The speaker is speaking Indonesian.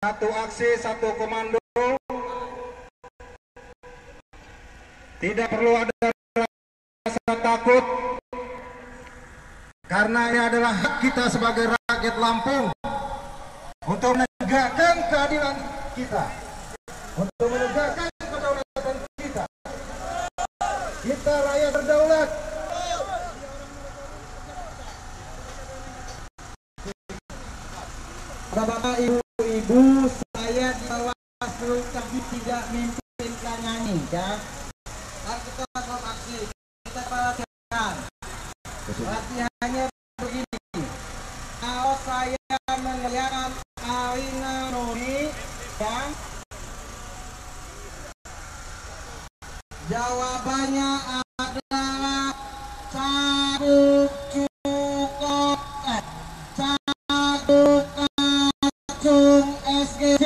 Satu aksi, satu komando. Tidak perlu ada rasa takut, karena ini adalah hak kita sebagai rakyat Lampung untuk menegakkan keadilan kita, untuk menegakkan kedaulatan kita. Kita rakyat berdaulat. Bapak ibu-ibu, saya di Bawaslu tapi tidak mimpinkan nyanyi ya. Dan kita akan aksi, kita perhatikan. Latihannya begini. Kalau saya melihat Alina Nuri dan jawabannya adalah Carup Cukot, Carup Kacung SGC.